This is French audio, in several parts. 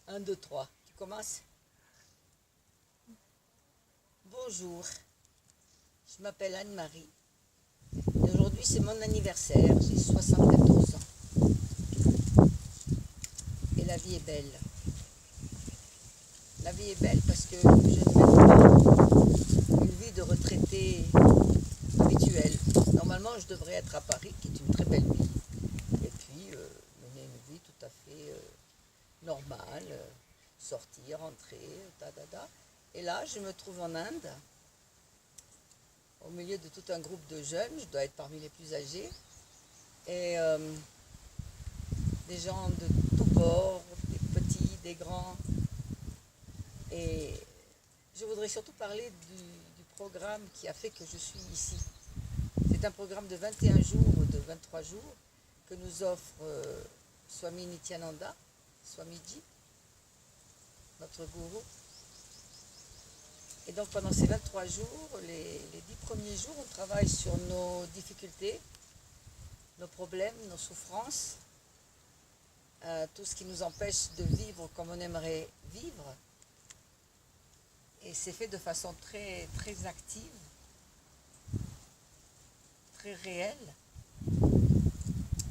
Un, 2, 3. Tu commences? Bonjour, je m'appelle Anne-Marie. Et aujourd'hui, c'est mon anniversaire. J'ai 74 ans. Et la vie est belle. La vie est belle parce que je ne mène pas une vie de retraité habituelle. Normalement, je devrais être à Paris, qui est une très belle ville. Et puis, mener une vie tout à fait normale. Sortir, rentrer, Et là, je me trouve en Inde, au milieu de tout un groupe de jeunes. Je dois être parmi les plus âgés. Et des gens de tous bords, des petits, des grands. Et je voudrais surtout parler du programme qui a fait que je suis ici. C'est un programme de 21 jours ou de 23 jours que nous offre Swami Nityananda, Swamiji, notre gourou. Et donc pendant ces 23 jours, les 10 premiers jours, on travaille sur nos difficultés, nos problèmes, nos souffrances, tout ce qui nous empêche de vivre comme on aimerait vivre. Et c'est fait de façon très, très active, très réelle.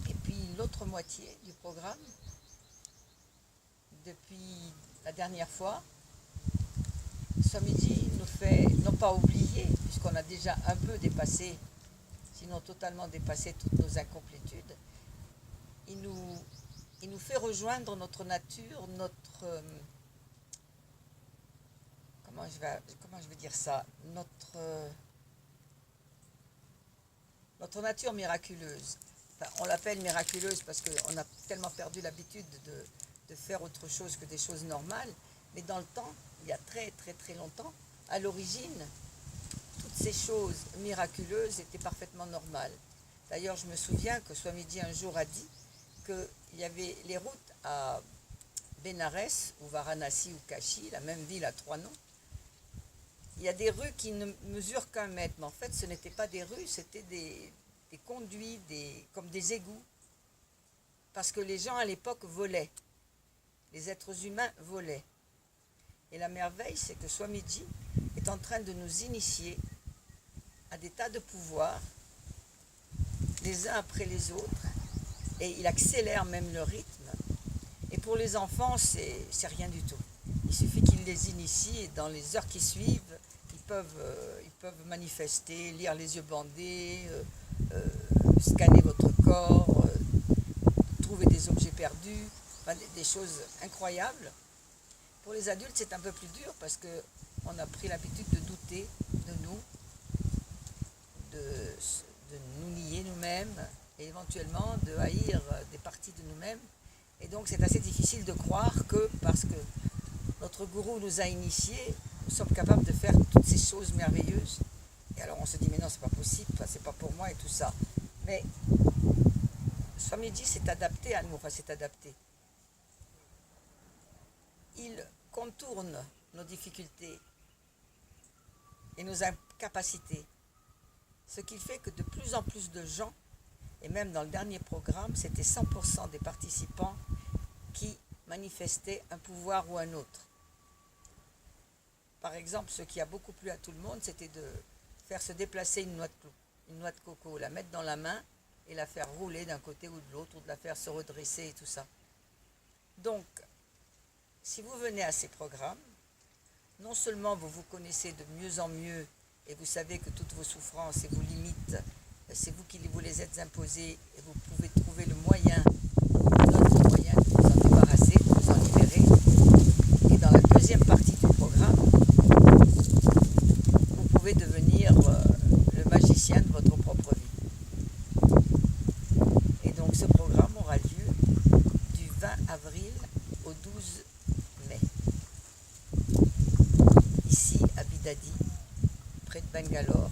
Et puis l'autre moitié du programme, depuis la dernière fois, Swamiji nous fait, non pas oublier, puisqu'on a déjà un peu dépassé, sinon totalement dépassé toutes nos incomplétudes, il nous fait rejoindre notre nature, comment je vais dire ça, notre nature miraculeuse. Enfin, on l'appelle miraculeuse parce qu'on a tellement perdu l'habitude de faire autre chose que des choses normales. Mais dans le temps, il y a très très très longtemps, à l'origine, toutes ces choses miraculeuses étaient parfaitement normales. D'ailleurs, je me souviens que Swamiji un jour a dit qu'il y avait les routes à Bénarès, ou Varanasi, ou Kashi, la même ville à 3 noms. Il y a des rues qui ne mesurent qu'1 mètre, mais en fait ce n'étaient pas des rues, c'était des conduits, comme des égouts. Parce que les gens à l'époque volaient, les êtres humains volaient. Et la merveille, c'est que Swamiji est en train de nous initier à des tas de pouvoirs, les uns après les autres, et il accélère même le rythme. Et pour les enfants, c'est rien du tout. Il suffit qu'il les initie et dans les heures qui suivent, ils peuvent manifester, lire les yeux bandés, scanner votre corps, trouver des objets perdus, enfin, des choses incroyables. Pour les adultes, c'est un peu plus dur parce qu'on a pris l'habitude de douter de nous, de nous nier nous-mêmes et éventuellement de haïr des parties de nous-mêmes. Et donc c'est assez difficile de croire que parce que notre gourou nous a initiés, nous sommes capables de faire toutes ces choses merveilleuses. Et alors on se dit mais non, c'est pas possible, c'est pas pour moi et tout ça. Mais Swamiji s'est adapté à nous, enfin s'est adapté. Il contourne nos difficultés et nos incapacités. Ce qui fait que de plus en plus de gens, et même dans le dernier programme, c'était 100% des participants qui manifestaient un pouvoir ou un autre. Par exemple, ce qui a beaucoup plu à tout le monde, c'était de faire se déplacer une noix de coco, la mettre dans la main et la faire rouler d'un côté ou de l'autre, ou de la faire se redresser et tout ça. Donc, si vous venez à ces programmes, non seulement vous vous connaissez de mieux en mieux et vous savez que toutes vos souffrances et vos limites, c'est vous qui vous les êtes imposées et vous pouvez trouver le moyen, notre moyen de vous en débarrasser, de vous en libérer. Et dans la deuxième partie du programme, vous pouvez devenir le magicien de votre propre vie. Et donc ce programme aura lieu du 20 avril au 12 mai, ici à Bidadi, près de Bangalore.